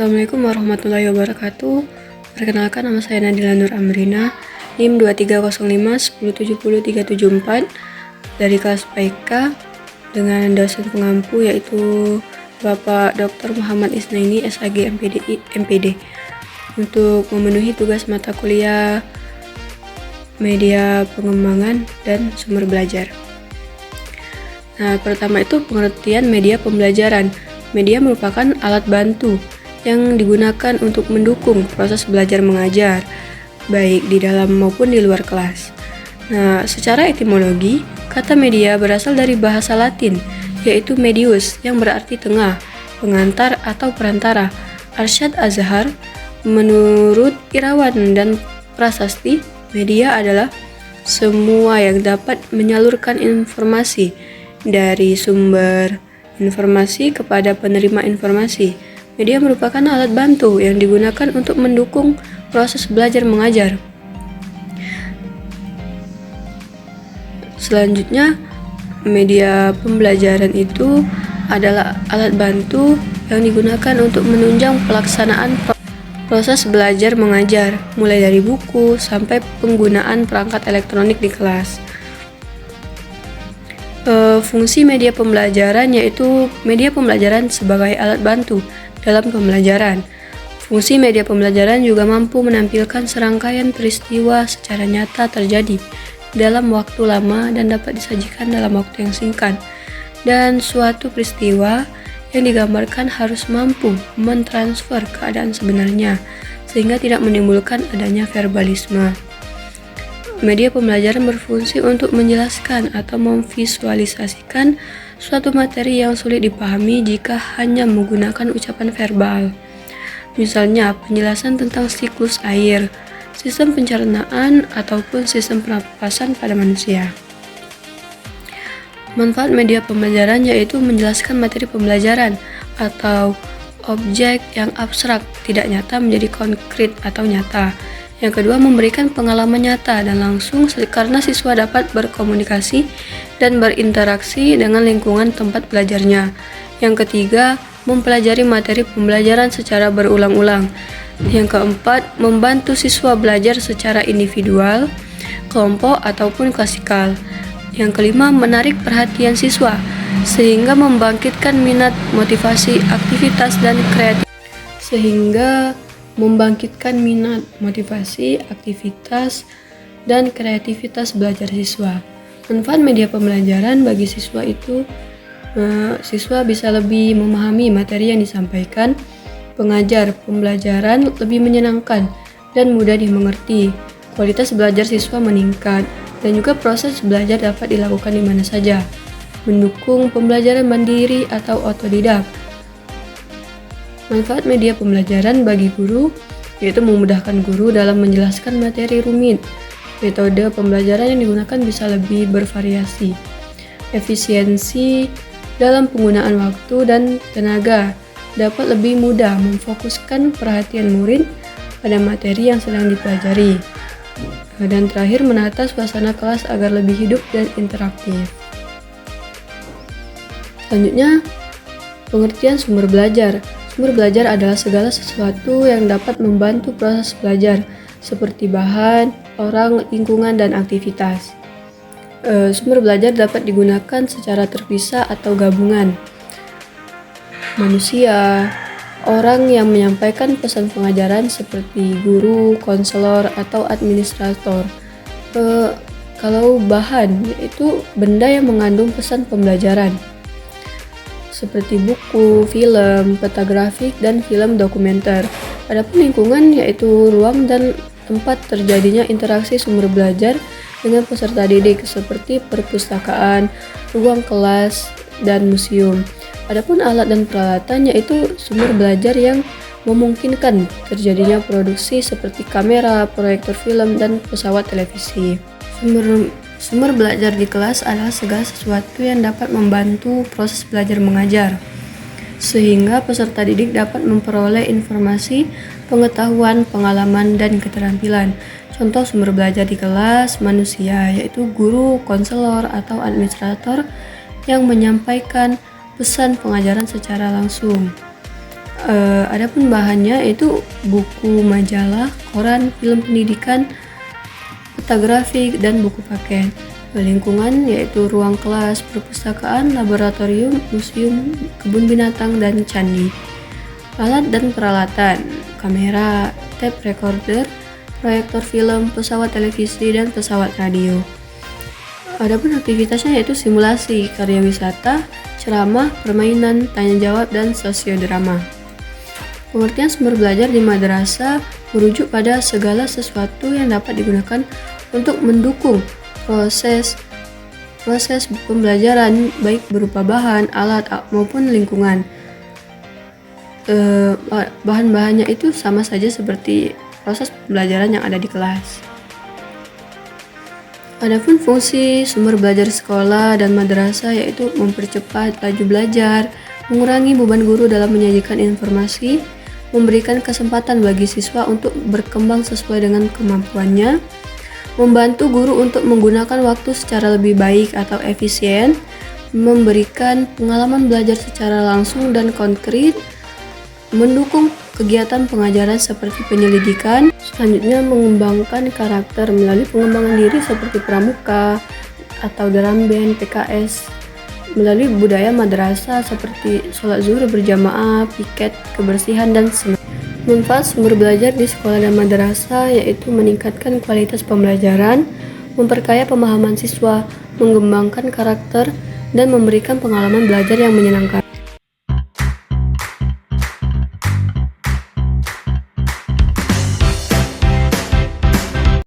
Assalamualaikum warahmatullahi wabarakatuh. Perkenalkan, nama saya Nadila Nur Amrina, NIM 2305 1070374 dari kelas PIK dengan dosen pengampu yaitu Bapak Dr. Muhammad Isnaini SAG MPD untuk memenuhi tugas mata kuliah media pengembangan dan sumber belajar. Nah, pertama itu pengertian media pembelajaran. Media merupakan alat bantu yang digunakan untuk mendukung proses belajar mengajar, baik di dalam maupun di luar kelas. Nah, secara etimologi, kata media berasal dari bahasa Latin, yaitu medius, yang berarti tengah, pengantar atau perantara. Arsyad Azhar, menurut Irawan dan Prasasti, media adalah semua yang dapat menyalurkan informasi dari sumber informasi kepada penerima informasi. Media merupakan alat bantu yang digunakan untuk mendukung proses belajar mengajar. Selanjutnya, media pembelajaran itu adalah alat bantu yang digunakan untuk menunjang pelaksanaan proses belajar mengajar, mulai dari buku sampai penggunaan perangkat elektronik di kelas. Fungsi media pembelajaran yaitu media pembelajaran sebagai alat bantu dalam pembelajaran. Fungsi media pembelajaran juga mampu menampilkan serangkaian peristiwa secara nyata terjadi dalam waktu lama dan dapat disajikan dalam waktu yang singkat. Dan suatu peristiwa yang digambarkan harus mampu mentransfer keadaan sebenarnya sehingga tidak menimbulkan adanya verbalisme. Media pembelajaran berfungsi untuk menjelaskan atau memvisualisasikan suatu materi yang sulit dipahami jika hanya menggunakan ucapan verbal. Misalnya, penjelasan tentang siklus air, sistem pencernaan, ataupun sistem pernapasan pada manusia. Manfaat media pembelajaran yaitu menjelaskan materi pembelajaran atau objek yang abstrak tidak nyata menjadi konkret atau nyata. Yang kedua, memberikan pengalaman nyata dan langsung karena siswa dapat berkomunikasi dan berinteraksi dengan lingkungan tempat belajarnya. Yang ketiga, mempelajari materi pembelajaran secara berulang-ulang. Yang keempat, membantu siswa belajar secara individual, kelompok, ataupun klasikal. Yang kelima, menarik perhatian siswa sehingga membangkitkan minat, motivasi, aktivitas, dan kreativitas belajar siswa. Manfaat media pembelajaran bagi siswa itu, siswa bisa lebih memahami materi yang disampaikan pengajar, pembelajaran lebih menyenangkan dan mudah dimengerti, kualitas belajar siswa meningkat, dan juga proses belajar dapat dilakukan di mana saja, mendukung pembelajaran mandiri atau otodidak. Manfaat media pembelajaran bagi guru yaitu memudahkan guru dalam menjelaskan materi rumit. Metode pembelajaran yang digunakan bisa lebih bervariasi. Efisiensi dalam penggunaan waktu dan tenaga dapat lebih mudah memfokuskan perhatian murid pada materi yang sedang dipelajari. Dan terakhir, menata suasana kelas agar lebih hidup dan interaktif. Selanjutnya, pengertian sumber belajar. Sumber belajar adalah segala sesuatu yang dapat membantu proses belajar, seperti bahan, orang, lingkungan, dan aktivitas. Sumber belajar dapat digunakan secara terpisah atau gabungan. Manusia, orang yang menyampaikan pesan pengajaran seperti guru, konselor, atau administrator. Kalau bahan, yaitu benda yang mengandung pesan pembelajaran, seperti buku, film, peta grafik, dan film dokumenter. Adapun lingkungan yaitu ruang dan tempat terjadinya interaksi sumber belajar dengan peserta didik seperti perpustakaan, ruang kelas, dan museum. Adapun alat dan peralatan yaitu sumber belajar yang memungkinkan terjadinya produksi seperti kamera, proyektor film, dan pesawat televisi. Sumber belajar di kelas adalah segala sesuatu yang dapat membantu proses belajar mengajar, sehingga peserta didik dapat memperoleh informasi, pengetahuan, pengalaman, dan keterampilan. Contoh sumber belajar di kelas manusia yaitu guru, konselor, atau administrator yang menyampaikan pesan pengajaran secara langsung. Adapun bahannya itu buku, majalah, koran, film pendidikan, peta grafik, dan buku paket. Lingkungan yaitu ruang kelas, perpustakaan, laboratorium, museum, kebun binatang, dan candi. Alat dan peralatan, kamera, tape recorder, proyektor film, pesawat televisi, dan pesawat radio. Adapun aktivitasnya yaitu simulasi, karya wisata, ceramah, permainan, tanya jawab, dan sosiodrama. Pengertian sumber belajar di madrasah merujuk pada segala sesuatu yang dapat digunakan untuk mendukung proses pembelajaran, baik berupa bahan, alat, maupun lingkungan. Bahan-bahannya itu sama saja seperti proses pembelajaran yang ada di kelas. Adapun fungsi sumber belajar sekolah dan madrasah yaitu mempercepat laju belajar, mengurangi beban guru dalam menyajikan informasi, memberikan kesempatan bagi siswa untuk berkembang sesuai dengan kemampuannya, membantu guru untuk menggunakan waktu secara lebih baik atau efisien, memberikan pengalaman belajar secara langsung dan konkret, mendukung kegiatan pengajaran seperti penyelidikan, selanjutnya mengembangkan karakter melalui pengembangan diri seperti pramuka atau drum band, PKS, melalui budaya madrasah seperti sholat zuhur berjamaah, piket, kebersihan, dan semangat. Manfaat sumber belajar di sekolah dan madrasah yaitu meningkatkan kualitas pembelajaran, memperkaya pemahaman siswa, mengembangkan karakter, dan memberikan pengalaman belajar yang menyenangkan.